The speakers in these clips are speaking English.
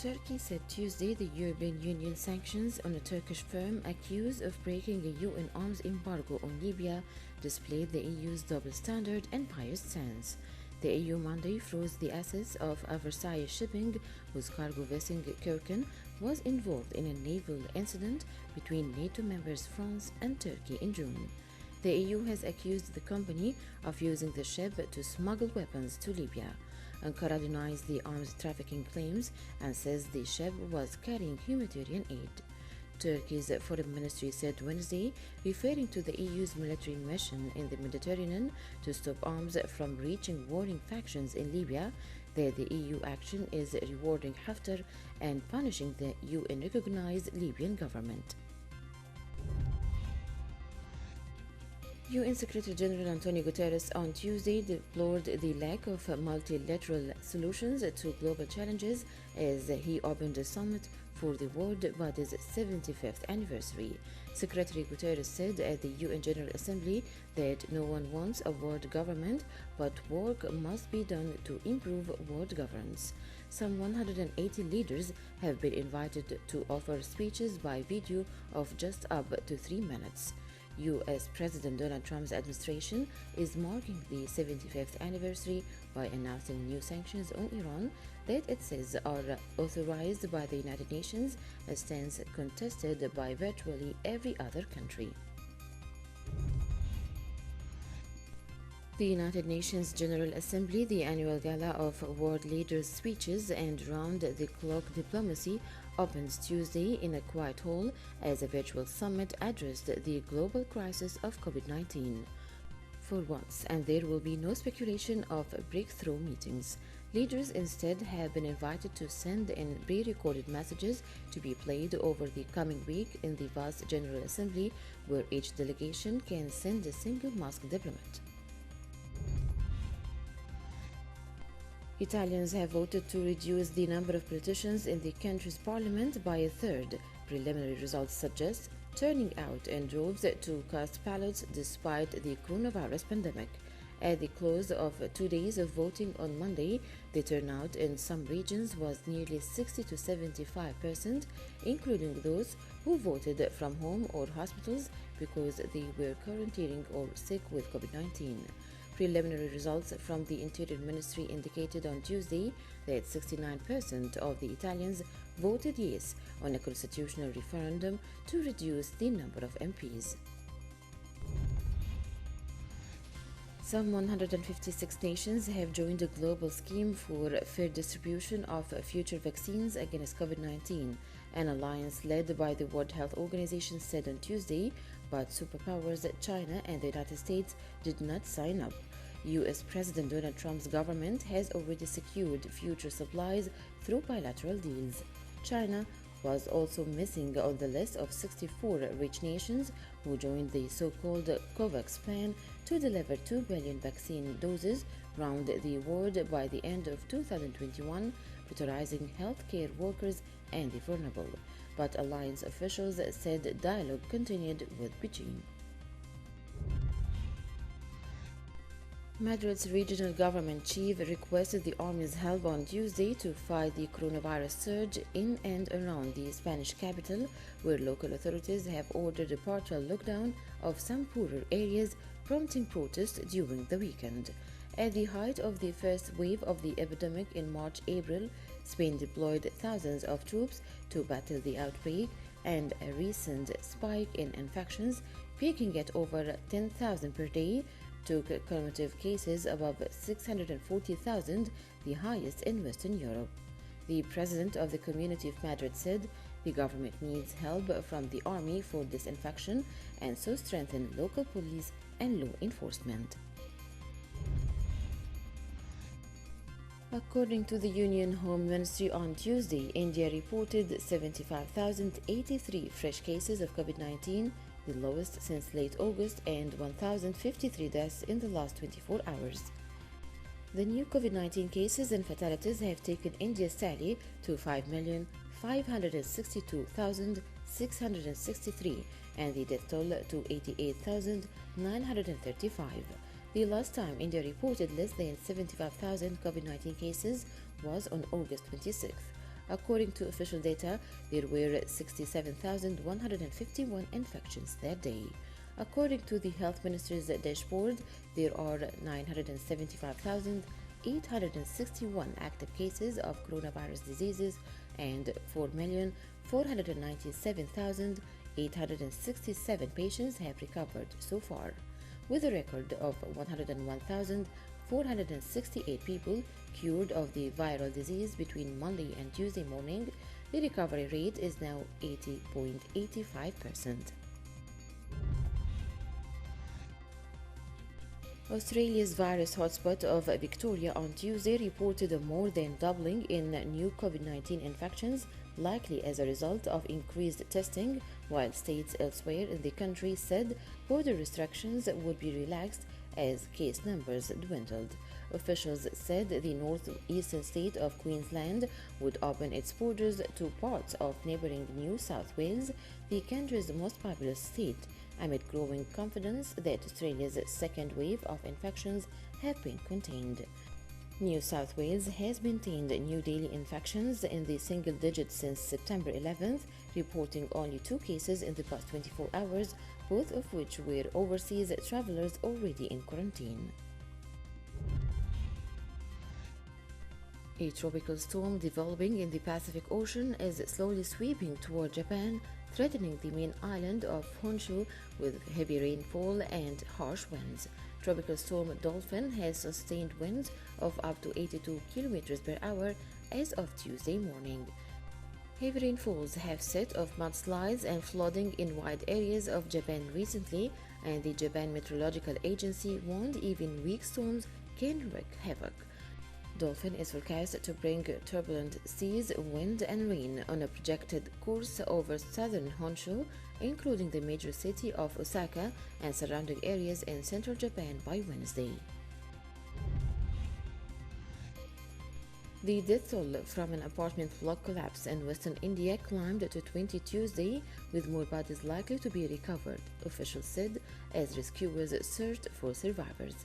Turkey said Tuesday the European Union sanctions on a Turkish firm accused of breaking a UN arms embargo on Libya displayed the EU's double standard and biased stance. The EU Monday froze the assets of a Versailles shipping whose cargo vessel Kirken was involved in a naval incident between NATO members France and Turkey in June. The EU has accused the company of using the ship to smuggle weapons to Libya. Ankara denies the arms trafficking claims and says the ship was carrying humanitarian aid. Turkey's foreign ministry said Wednesday, referring to the EU's military mission in the Mediterranean to stop arms from reaching warring factions in Libya, that the EU action is rewarding Haftar and punishing the UN-recognized Libyan government. UN Secretary General Antonio Guterres on Tuesday deplored the lack of multilateral solutions to global challenges as he opened a summit for the World Body's 75th anniversary. Secretary Guterres said at the UN General Assembly that no one wants a world government, but work must be done to improve world governance. Some 180 leaders have been invited to offer speeches by video of just up to 3 minutes. U.S. President Donald Trump's administration is marking the 75th anniversary by announcing new sanctions on Iran that it says are authorized by the United Nations, a stance contested by virtually every other country. The United Nations General Assembly, the annual gala of world leaders' speeches and round-the-clock diplomacy, opens Tuesday in a quiet hall as a virtual summit addressed the global crisis of COVID-19. For once, and there will be no speculation of breakthrough meetings. Leaders instead have been invited to send in pre-recorded messages to be played over the coming week in the vast General Assembly, where each delegation can send a single masked diplomat. Italians have voted to reduce the number of politicians in the country's parliament by a third. Preliminary results suggest turning out in droves to cast ballots despite the coronavirus pandemic. At the close of 2 days of voting on Monday, the turnout in some regions was nearly 60 to 75%, including those who voted from home or hospitals because they were quarantining or sick with COVID-19. Preliminary results from the Interior Ministry indicated on Tuesday that 69% of the Italians voted yes on a constitutional referendum to reduce the number of MPs. Some 156 nations have joined a global scheme for fair distribution of future vaccines against COVID-19, an alliance led by the World Health Organization said on Tuesday, but superpowers China and the United States did not sign up. U.S. President Donald Trump's government has already secured future supplies through bilateral deals. China was also missing on the list of 64 rich nations who joined the so-called COVAX plan to deliver 2 billion vaccine doses round the world by the end of 2021, prioritizing healthcare workers and the vulnerable. But alliance officials said dialogue continued with Beijing. Madrid's regional government chief requested the army's help on Tuesday to fight the coronavirus surge in and around the Spanish capital, where local authorities have ordered a partial lockdown of some poorer areas, prompting protests during the weekend. At the height of the first wave of the epidemic in March-April, Spain deployed thousands of troops to battle the outbreak, and a recent spike in infections, peaking at over 10,000 per day, took cumulative cases above 640,000, the highest in Western Europe. The president of the Community of Madrid said the government needs help from the army for disinfection and so strengthen local police and law enforcement. According to the Union Home Ministry on Tuesday, India reported 75,083 fresh cases of COVID-19, the lowest since late August, and 1,053 deaths in the last 24 hours. The new COVID-19 cases and fatalities have taken India's tally to 5,562,663 and the death toll to 88,935. The last time India reported less than 75,000 COVID-19 cases was on August 26th. According to official data, there were 67,151 infections that day. According to the Health Minister's dashboard, there are 975,861 active cases of coronavirus diseases and 4,497,867 patients have recovered so far, with a record of 101,468 people cured of the viral disease between Monday and Tuesday morning. The recovery rate is now 80.85%. Australia's virus hotspot of Victoria on Tuesday reported a more than doubling in new COVID-19 infections, likely as a result of increased testing, while states elsewhere in the country said border restrictions would be relaxed as case numbers dwindled. Officials said the northeastern state of Queensland would open its borders to parts of neighbouring New South Wales, the country's most populous state, amid growing confidence that Australia's second wave of infections have been contained. New South Wales has maintained new daily infections in the single digits since September 11th, reporting only 2 cases in the past 24 hours, both of which were overseas travelers already in quarantine. A tropical storm developing in the Pacific Ocean is slowly sweeping toward Japan, threatening the main island of Honshu with heavy rainfall and harsh winds. Tropical storm Dolphin has sustained winds of up to 82 km per hour as of Tuesday morning. Heavy rainfalls have set off mudslides and flooding in wide areas of Japan recently, and the Japan Meteorological Agency warned even weak storms can wreak havoc. Dolphin is forecast to bring turbulent seas, wind, and rain on a projected course over southern Honshu, including the major city of Osaka and surrounding areas in central Japan by Wednesday. The death toll from an apartment block collapse in western India climbed to 20 Tuesday, with more bodies likely to be recovered, officials said, as rescuers searched for survivors.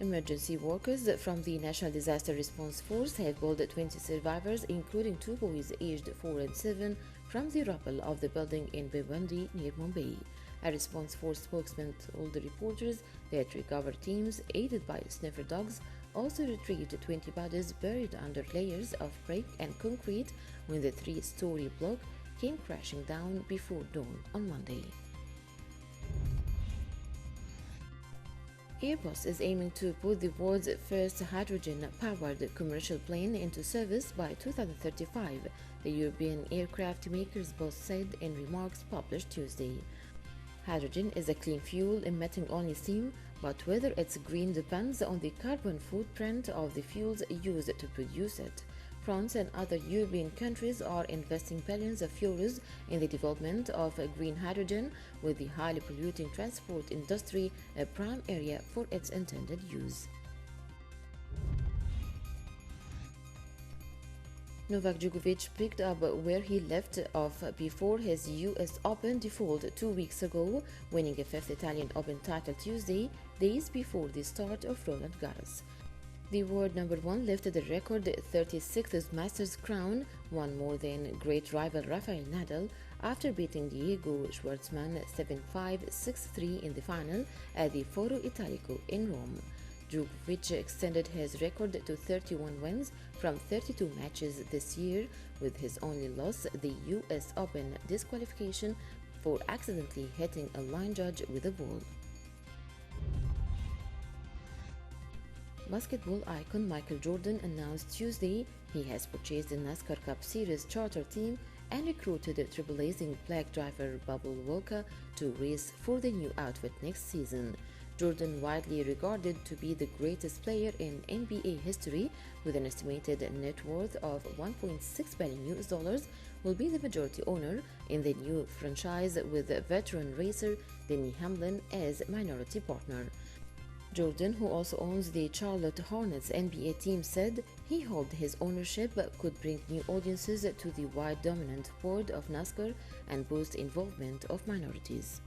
Emergency workers from the National Disaster Response Force have pulled 20 survivors, including 2 boys aged 4 and 7, from the rubble of the building in Bhiwandi near Mumbai. A response force spokesman told the reporters that recovery teams, aided by sniffer dogs, also retrieved 20 bodies buried under layers of brick and concrete when the 3-story block came crashing down before dawn on Monday. Airbus is aiming to put the world's first hydrogen-powered commercial plane into service by 2035, the European aircraft makers both said in remarks published Tuesday. Hydrogen is a clean fuel emitting only steam, but whether it's green depends on the carbon footprint of the fuels used to produce it. France and other European countries are investing billions of euros in the development of green hydrogen, with the highly polluting transport industry a prime area for its intended use. Novak Djokovic picked up where he left off before his US Open default 2 weeks ago, winning a 5th Italian Open title Tuesday, days before the start of Roland Garros. The world number 1 lifted the record 36th Masters crown, one more than great rival Rafael Nadal, after beating Diego Schwartzman 7-5, 6-3 in the final at the Foro Italico in Rome. Djokovic extended his record to 31 wins from 32 matches this year, with his only loss the US Open disqualification for accidentally hitting a line judge with a ball. Basketball icon Michael Jordan announced Tuesday he has purchased the NASCAR Cup Series charter team and recruited trailblazing black driver Bubba Wallace to race for the new outfit next season. Jordan, widely regarded to be the greatest player in NBA history with an estimated net worth of $1.6 billion, will be the majority owner in the new franchise, with veteran racer Denny Hamlin as minority partner. Jordan, who also owns the Charlotte Hornets NBA team, said he hoped his ownership could bring new audiences to the wide dominant sport of NASCAR and boost involvement of minorities.